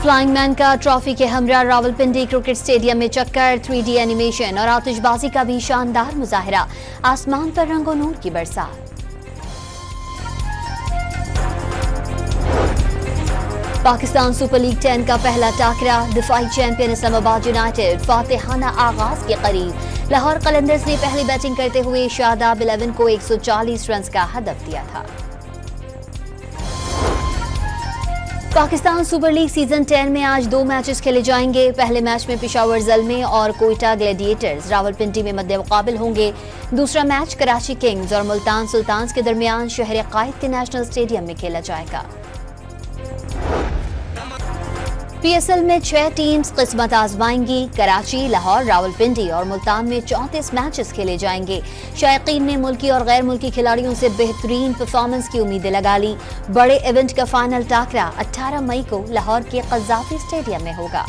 Flying man का trophy के हमरा रावलपिंडी क्रिकेट स्टेडियम में चक्कर, 3D एनिमेशन और आतिशबाजी का भी शानदार मुजाहिरा, आसमान पर रंगो नूर की बरसात। पाकिस्तान सुपर लीग 10 का पहला टाकरा, दिफाई चैंपियन इस्लामाबाद यूनाइटेड फातिहाना आगाज के करीब। लाहौर कलंदर्स ने पहली बैटिंग करते हुए शादाब 11 को 140 रन का हदफ दिया था। पाकिस्तान सुपर लीग सीजन 10 में आज 2 मैचेस खेले जाएंगे। पहले मैच में पेशावर ज़ल्मे और कोयटा ग्लैडिएटर्स रावलपिंडी में मद्दे मुकाबिल होंगे। दूसरा मैच कराची किंग्स और मुल्तान सुल्तान्स के दरमियान शहर कायद के नेशनल स्टेडियम में खेला जाएगा। PSL में 6 टीम्स किस्मत आजमाएंगी। कराची, लाहौर, रावलपिंडी और मुल्तान में 34 मैचेस खेले जाएंगे। शायकीन ने मुल्की और गैर मुल्की खिलाड़ियों से बेहतरीन परफॉर्मेंस की उम्मीदें लगा ली। बड़े इवेंट का फाइनल टाकरा 18 मई को लाहौर के कज़ाफी स्टेडियम में होगा।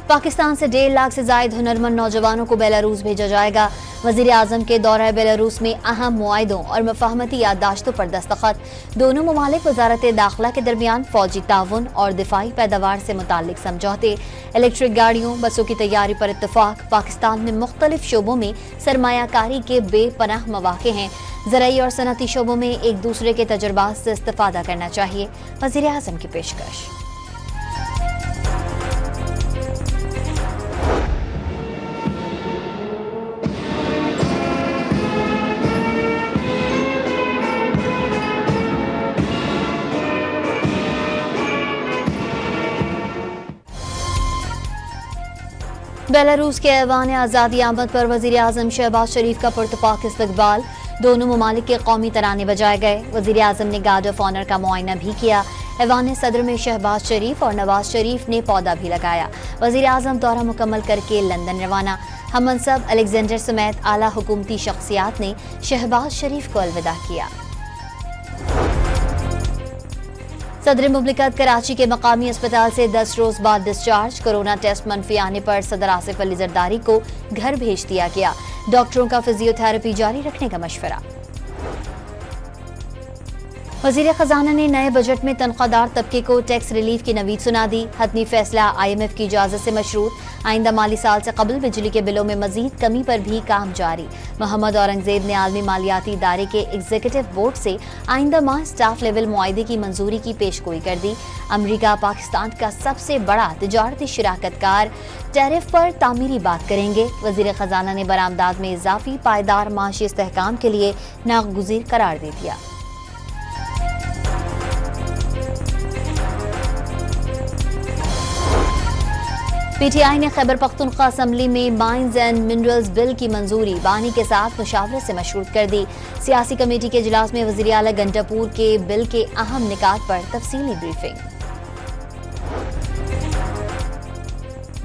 पाकिस्तान से 1.5 लाख से जायद हुनरमंद नौजवानों को बेलारूस भेजा जाएगा। वजीर आजम के दौरे बेलारूस में अहम मुआहिदों और मफाहमती याददाश्तों पर दस्तखत। दोनों ममालिक वजारत दाखिला के दरमियान फौजी ताउन और दिफाई पैदावार से मुताल्लिक समझौते। इलेक्ट्रिक गाड़ियों, बसों की तैयारी पर इत्तफाक। पाकिस्तान में मुख्तलिफ शोबों में सरमायाकारी के बेपनाह मौके हैं। ज़राई और सनती शोबों में एक दूसरे के तजुर्बात से इस्तिफादा करना चाहिए, वजीर आजम की पेशकश। बेलारूस के ऐवान आज़ादी आमद पर वज़ीर आज़म शहबाज शरीफ का पुरतपाक इस्तकबाल। दोनों ममालिक के कौमी तराने बजाए गए। वज़ीर आज़म ने गार्ड ऑफ ऑनर का मुआयना भी किया। ऐवान सदर में शहबाज शरीफ और नवाज शरीफ ने पौधा भी लगाया। वज़ीर आज़म दौरा मुकम्मल करके लंदन रवाना। हम मनसब अलेक्जेंडर समेत आला हुकूमती शख्सियात ने शहबाज शरीफ को अलविदा किया। सदर मुमलिकत कराची के मकामी अस्पताल से 10 रोज बाद डिस्चार्ज। कोरोना टेस्ट मनफी आने पर सदर आसिफ अली जरदारी को घर भेज दिया गया। डॉक्टरों का फिजियोथेरेपी जारी रखने का मशवरा। वज़ीर ख़जाना ने नए बजट में तनख्वाहदार तबके को टैक्स रिलीफ की नवीद सुना दी। हतमी फैसला IMF की इजाज़त से मशरूत। आइंदा माली साल से कबल बिजली के बिलों में मजीद कमी पर भी काम जारी। मोहम्मद औरंगजेब ने आलमी मालियाती इदारे के एग्जीक्यूटिव बोर्ड से आइंदा माह स्टाफ लेवल मुआहिदे की मंजूरी की पेशगोई कर दी। अमरीका पाकिस्तान का सबसे बड़ा तिजारती शिराकतकार टैरिफ पर तामीरी बात करेंगे। वज़ीर ख़जाना ने बरामदात में इजाफी पायदार माशी इस्तेहकाम के लिए नागुज़ीर करार दे दिया। PTI ने खैबर पख्तूनख्वा असम्बली में माइंस एंड मिनरल्स बिल की मंजूरी बानी के साथ मुशावरत से मशरूत कर दी। सियासी कमेटी के इजलास में वज़ीर आला गंडापुर के बिल के अहम निकात पर तफसीली ब्रीफिंग।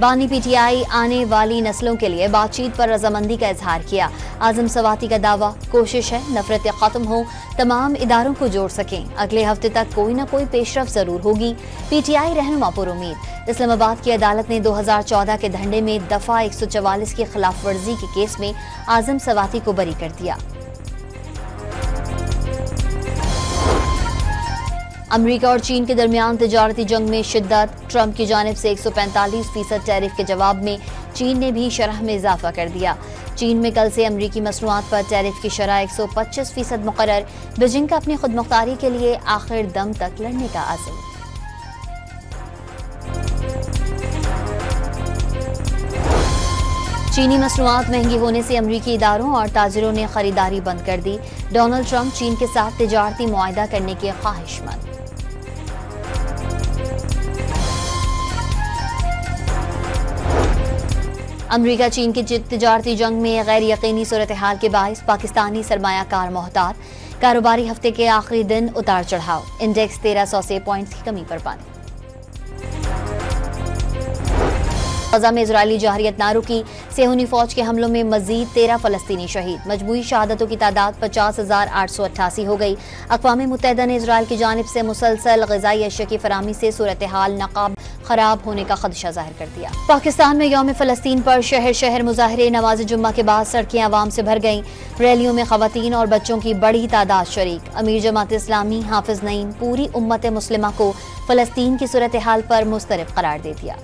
बानी PTI आने वाली नस्लों के लिए बातचीत पर रजामंदी का इजहार किया। आजम सवाती का दावा, कोशिश है नफरतें खत्म हो, तमाम इदारों को जोड़ सकें। अगले हफ्ते तक कोई न कोई पेशरफ जरूर होगी। PTI रहनुमा पर उम्मीद। इस्लामाबाद की अदालत ने 2014 के धंधे में दफा 144 की खिलाफ वर्जी के केस में आजम सवाती को बरी कर दिया। अमरीका और चीन के दरमियान तिजारती जंग में शिद्दत। ट्रंप की जानिब से 145% टैरिफ के जवाब में चीन ने भी शरह में इजाफा कर दिया। चीन में कल से अमरीकी मसनूआत पर टैरिफ की शरह 125% मुकर्रर। बीजिंग का अपनी खुदमुख्तारी के लिए आखिर दम तक लड़ने का अज़्म। चीनी मसनूआत महंगी होने से अमरीकी इदारों और ताजिरों ने खरीदारी बंद कर दी। डोनाल्ड ट्रंप चीन के साथ तिजारती मुआहिदा करने के ख्वाहिशमंद। अमरीका चीन की तिजारती जंग में गैर यकीनी सूरत हाल के बायस पाकिस्तानी सरमायाकार मोहतात। कारोबारी हफ्ते के आखिरी दिन उतार चढ़ाव। इंडेक्स 1300 से पॉइंट्स की कमी पर पानी। غزہ میں اسرائیلی جارحیت نہ رکی، صہیونی فوج کے حملوں میں مزید 13 فلسطینی شہید، مجموعی شہادتوں کی تعداد 50,888 ہو گئی۔ اقوام متحدہ نے اسرائیل کی جانب سے مسلسل غذائی اشیاء کی فراہمی سے صورتحال ناقابل خراب ہونے کا خدشہ ظاہر کر دیا۔ پاکستان میں یوم فلسطین پر شہر شہر مظاہرے، نماز جمعہ کے بعد سڑکیں عوام سے بھر گئیں، ریلیوں میں خواتین اور بچوں کی بڑی تعداد شریک۔ امیر جماعت اسلامی حافظ نعیم پوری امت مسلمہ کو فلسطین کی صورتحال پر مضطرب قرار دے دیا۔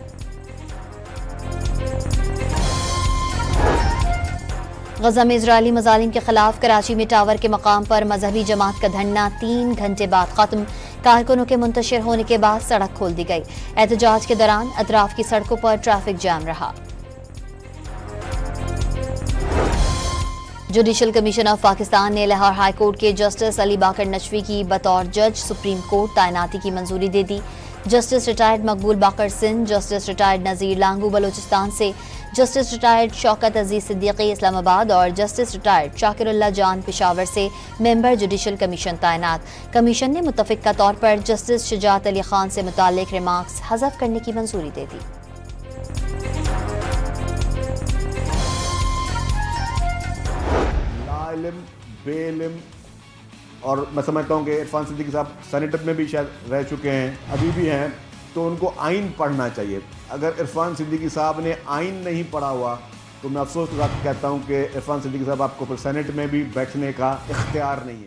غزہ میں اسرائیلی مظالم کے خلاف کراچی میں ٹاور کے مقام پر مذہبی جماعت کا دھرنا 3 گھنٹے بعد ختم، کارکنوں کے منتشر ہونے کے بعد سڑک کھول دی گئی۔ احتجاج کے دوران اطراف کی سڑکوں پر ٹریفک جام رہا۔ جوڈیشل کمیشن آف پاکستان نے لاہور ہائی کورٹ کے جسٹس علی باقر نشوی کی بطور جج سپریم کورٹ تعیناتی کی منظوری دے دی۔ جسٹس ریٹائرڈ مقبول باقر سندھ، جسٹس ریٹائرڈ نذیر لانگو بلوچستان سے، جسٹس ریٹائرڈ شوکت عزیز صدیقی اسلام آباد اور جسٹس ریٹائرڈ شاکر اللہ جان پشاور سے ممبر جوڈیشل کمیشن تعینات۔ کمیشن نے متفقہ طور پر جسٹس شجاعت علی خان سے متعلق ریمارکس حذف کرنے کی منظوری دے دی۔ علم بے علم، اور میں سمجھتا ہوں کہ عرفان صدیقی صاحب سینیٹر میں بھی شاید رہ چکے ہیں، ابھی بھی ہیں، تو ان کو آئین پڑھنا چاہیے۔ اگر عرفان صدیقی صاحب نے آئین نہیں پڑھا ہوا تو میں افسوس کے ساتھ کہتا ہوں کہ عرفان صدیقی صاحب آپ کو پھر سینیٹ میں بھی بیٹھنے کا اختیار نہیں ہے۔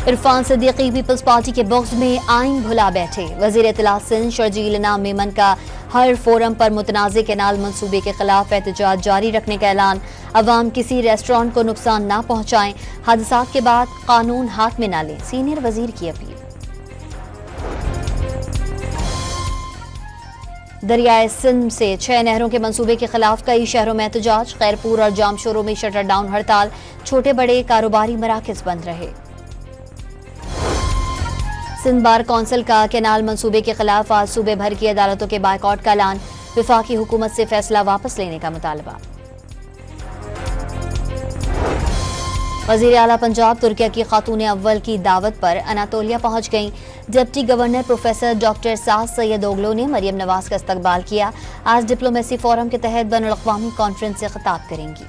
عرفان صدیقی پیپلز پارٹی کے بغض میں آئین بھلا بیٹھے، وزیر اطلاع سندھ شرجیل انعام میمن کا ہر فورم پر متنازع کینال منصوبے کے خلاف احتجاج جاری رکھنے کا اعلان۔ عوام کسی ریسٹورانٹ کو نقصان نہ پہنچائیں، حادثات کے بعد قانون ہاتھ میں نہ لیں، سینئر وزیر کی اپیل۔ دریائے سندھ سے 6 نہروں کے منصوبے کے خلاف کئی شہروں میں احتجاج، خیرپور اور جام شوروں میں شٹر ڈاؤن ہڑتال، چھوٹے بڑے کاروباری مراکز بند رہے۔ سندھ بار کونسل کا کینال منصوبے کے خلاف آج صوبے بھر کی عدالتوں کے بائیکاٹ کا اعلان، وفاقی حکومت سے فیصلہ واپس لینے کا مطالبہ۔ وزیر اعلیٰ پنجاب ترکیہ کی خاتون اول کی دعوت پر اناطولیہ پہنچ گئیں۔ ڈپٹی گورنر پروفیسر ڈاکٹر سعد سید اوغلو نے مریم نواز کا استقبال کیا۔ آج ڈپلومیسی فورم کے تحت بین الاقوامی کانفرنس سے خطاب کریں گی۔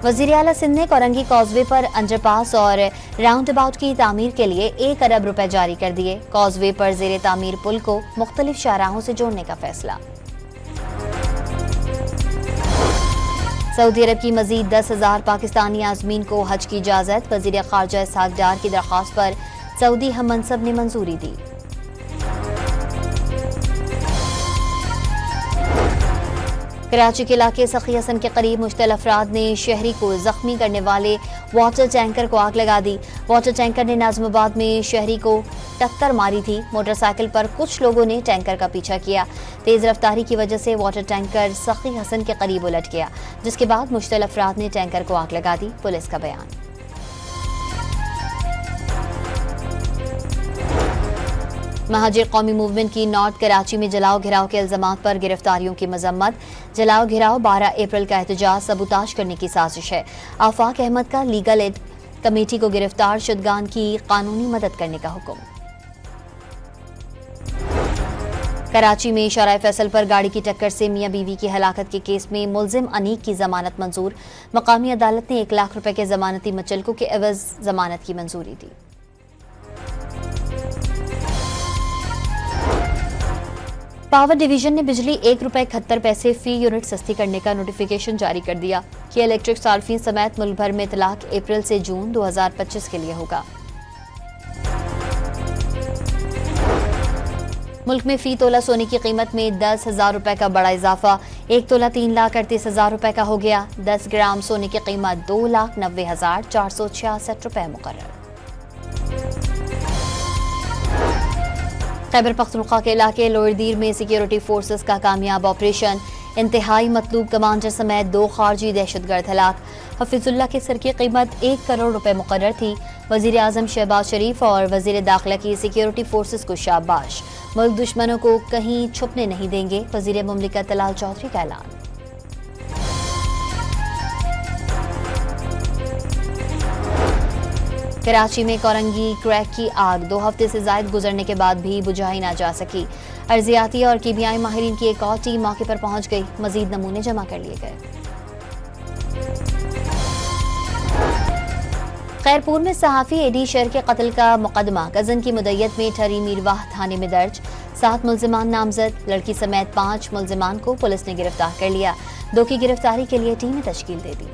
وزیر اعلیٰ سندھ نے کورنگی کازوے پر انڈر پاس اور راؤنڈ اباؤٹ کی تعمیر کے لیے 1 ارب روپے جاری کر دیے۔ کازوے پر زیر تعمیر پل کو مختلف شاہراہوں سے جوڑنے کا فیصلہ۔ سعودی عرب کی مزید 10,000 پاکستانی عازمین کو حج کی اجازت، وزیر خارجہ اسحاق ڈار کی درخواست پر سعودی ہم منصب نے منظوری دی۔ کراچی کے علاقے سخی حسن کے قریب مشتعل افراد نے شہری کو زخمی کرنے والے واٹر ٹینکر کو آگ لگا دی۔ واٹر ٹینکر نے ناظم آباد میں شہری کو ٹکر ماری تھی۔ موٹر سائیکل پر کچھ لوگوں نے ٹینکر کا پیچھا کیا۔ تیز رفتاری کی وجہ سے واٹر ٹینکر سخی حسن کے قریب الٹ گیا، جس کے بعد مشتعل افراد نے ٹینکر کو آگ لگا دی، پولیس کا بیان۔ مہاجر قومی موومنٹ کی نارتھ کراچی میں جلاؤ گھراؤ کے الزامات پر گرفتاریوں کی مذمت۔ جلاؤ گھراؤ 12 اپریل کا احتجاج سبوتاژ کرنے کی سازش ہے۔ آفاق احمد کا لیگل ایڈ کمیٹی کو گرفتار شدگان کی قانونی مدد کرنے کا حکم۔ کراچی میں شارع فیصل پر گاڑی کی ٹکر سے میاں بیوی کی ہلاکت کے کیس میں ملزم انیق کی ضمانت منظور۔ مقامی عدالت نے 1 لاکھ روپے کے ضمانتی مچلکوں کے عوض ضمانت کی منظوری دی۔ پاور ڈویژن نے بجلی 1 روپے 71 پیسے فی یونٹ سستی کرنے کا نوٹیفیکیشن جاری کر دیا۔ یہ الیکٹرک صارفین سمیت ملک بھر میں اطلاق اپریل سے جون 2025 کے لیے ہوگا۔ ملک میں فی تولہ سونے کی قیمت میں 10,000 روپے کا بڑا اضافہ، 1 تولہ 3,38,000 روپے کا ہو گیا۔ 10 گرام سونے کی قیمت 2,90,466 روپے مقرر۔ خیبر پختونخوا کے علاقے لوئر دیر میں سیکیورٹی فورسز کا کامیاب آپریشن، انتہائی مطلوب کمانڈر سمیت 2 خارجی دہشت گرد ہلاک۔ حفیظ اللہ کے سر کی قیمت 1 کروڑ روپے مقرر تھی۔ وزیر اعظم شہباز شریف اور وزیر داخلہ کی سیکیورٹی فورسز کو شاباش، ملک دشمنوں کو کہیں چھپنے نہیں دیں گے، وزیر مملکت طلال چودھری کا اعلان۔ कराची में कोरंगी क्रैक की आग 2 हफ्ते से जायद गुजरने के बाद भी बुझाई ना जा सकी। अर्जियाती और कीमियाई माहिरीन की एक और टीम मौके पर पहुंच गई। मजीद नमूने जमा कर लिए गए। खैरपुर में सहाफी एडी शेर के कत्ल का मुकदमा कजन की मुद्दत में ठहरी मीरवाह थाने में दर्ज। 7 मुल्जिमान नामजद, लड़की समेत 5 मुल्जिमान को पुलिस ने गिरफ्तार कर लिया। 2 की गिरफ्तारी के लिए टीमें तश्कील दे दी।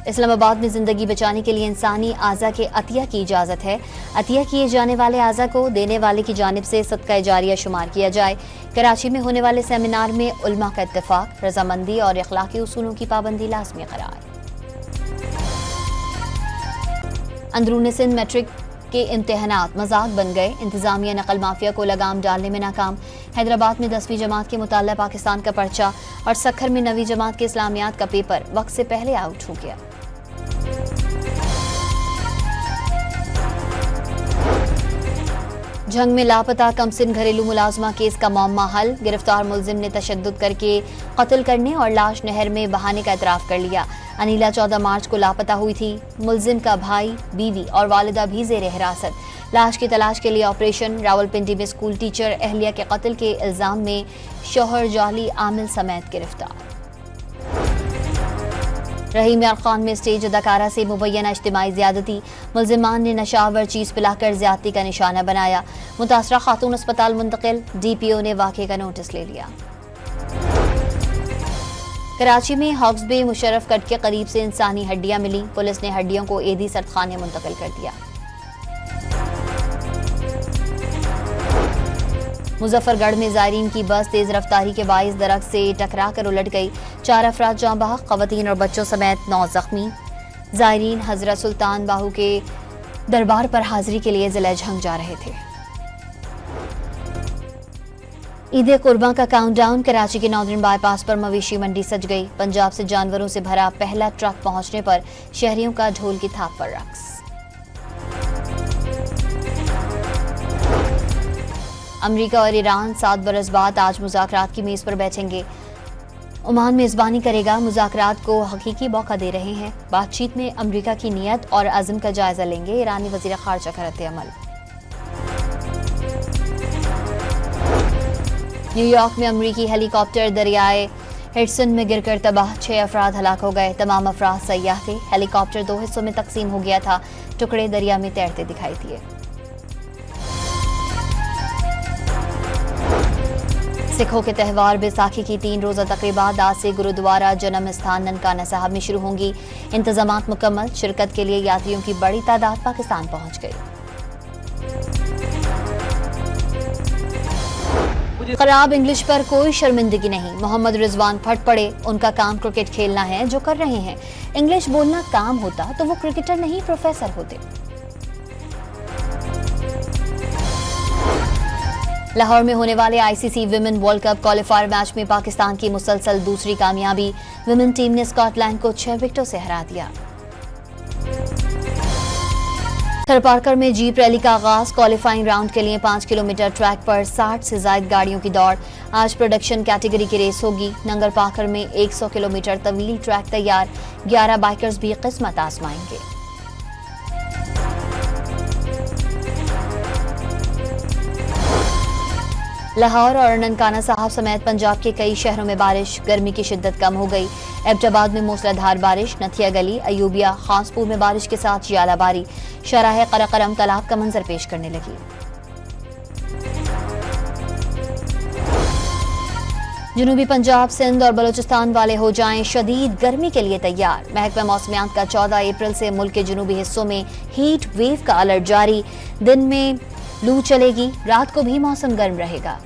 इस्लामाबाद में जिंदगी बचाने के लिए इंसानी आज़ा के अतिया की इजाज़त है। अतिया किए जाने वाले आज़ा को देने वाले की जानिब से सदका जारिया शुमार किया जाए। कराची में होने वाले सेमिनार में उलमा का इत्तेफाक, रजामंदी और इखलाकी उसूलों की पाबंदी लाजमी करार। अंदरून सिंध मैट्रिक के इम्तिहानात मजाक बन गए। इंतजामिया नकल माफिया को लगाम डालने में नाकाम। हैदराबाद में 10वीं जमात के मुताल्ला पाकिस्तान का पर्चा और सखर में 9वीं जमात के इस्लामियात का पेपर वक्त से पहले आउट हो गया। जंग में लापता कमसिन घरेलू मुलाजमा केस का मामला हल। गिरफ्तार मुलजिम ने तशद्दुद करके कत्ल करने और लाश नहर में बहाने का इतराफ कर लिया। अनीला 14 मार्च को लापता हुई थी। मुलजिम का भाई, बीवी और वालिदा भी जेर हिरासत। लाश की तलाश के लिए ऑपरेशन। रावलपिंडी में स्कूल टीचर अहलिया के कत्ल के इल्जाम में शौहर जाली आमिल समेत गिरफ्तार। रहीम यार खान में स्टेज अदाकारा से मुबैना इज्तिमाई ज़्यादती। मुल्जिमान ने नशावर चीज़ पिलाकर ज़्यादती का निशाना बनाया। मुतासरा खातून अस्पताल मुंतकिल। DPO ने वाक़े का नोटिस ले लिया। कराची में हॉक्स बे मुशर्रफ कट के करीब से इंसानी हड्डियां मिली। पुलिस ने हड्डियों को एदी सर्दखाने मुंतकिल कर दिया। मुजफ्फरगढ़ में ज़ायरीन की बस तेज रफ्तारी के बाइस दरख्त से टकरा कर उलट गई। 4 अफराद जाँ बहक, ख़वातीन और बच्चों समेत 9 जख्मी। ज़ायरीन हज़रत सुल्तान बाहू के दरबार पर हाजिरी के लिए ज़िला झंग जा रहे थे। ईद कुर्बान का काउंटडाउन। कराची के नॉर्दर्न बाईपास पर मवेशी मंडी सज गई। पंजाब से जानवरों से भरा पहला ट्रक पहुंचने पर शहरियों का ढोल की थाप पर रक्स। अमेरिका और ईरान 7 बरस बाद आज मुज़ाकरात की मेज़ पर बैठेंगे। ओमान मेज़बानी करेगा। मुज़ाकरात को हकीकी मौका दे रहे हैं। बातचीत में अमेरिका की नीयत और अज़्म का जायजा लेंगे ईरानी वज़ीर ख़ारजा का रद्द-ए-अमल। न्यूयॉर्क में अमेरिकी हेलीकॉप्टर दरियाए हिडसन में गिरकर तबाह। 6 अफराद हलाक हो गए। तमाम अफराद सयाह थे। हेलीकॉप्टर 2 हिस्सों में तकसीम हो गया था। टुकड़े दरिया में तैरते दिखाई दिए। सिखों के त्यौहार बैसाखी की 3 रोज़ा तकरीबात आज से गुरुद्वारा जन्म स्थान ननकाना साहब में शुरू होंगी। इंतजामात मुकम्मल। शिरकत के लिए यात्रियों की बड़ी तादाद पाकिस्तान पहुंच गई। खराब इंग्लिश पर कोई शर्मिंदगी नहीं। मोहम्मद रिजवान फट पड़े। उनका काम क्रिकेट खेलना है, जो कर रहे हैं। इंग्लिश बोलना काम होता तो वो क्रिकेटर नहीं प्रोफेसर होते। लाहौर में होने वाले ICC women world cup qualifier match में पाकिस्तान की मुसलसल दूसरी कामयाबी। विमेन टीम ने स्कॉटलैंड को 6 विकेटों से हरा दिया। थरपारकर में जीप रैली का आगाज। क्वालिफाइंग राउंड के लिए 5 किलोमीटर ट्रैक पर 60 से ज्यादा गाड़ियों की दौड़। आज प्रोडक्शन कैटेगरी की रेस होगी। नंगर पाकर में 100 किलोमीटर तवील ट्रैक तैयार। 11 बाइकर्स भी किस्मत आजमाएंगे। लाहौर और ननकाना साहब समेत पंजाब के कई शहरों में बारिश। गर्मी की शिद्दत कम हो गई। एबटाबाद में मूसलाधार बारिश। नथिया गली, अयूबिया, खासपुर में बारिश के साथ यालाबारी। शराह कराकरम तालाब का मंजर पेश करने लगी। जनूबी पंजाब, सिंध और बलूचिस्तान वाले हो जाएं शदीद गर्मी के लिए तैयार। महकमा मौसमियात का 14 अप्रैल से मुल्क के जनूबी हिस्सों में हीट वेव का अलर्ट जारी। दिन में लू चलेगी, रात को भी मौसम गर्म रहेगा।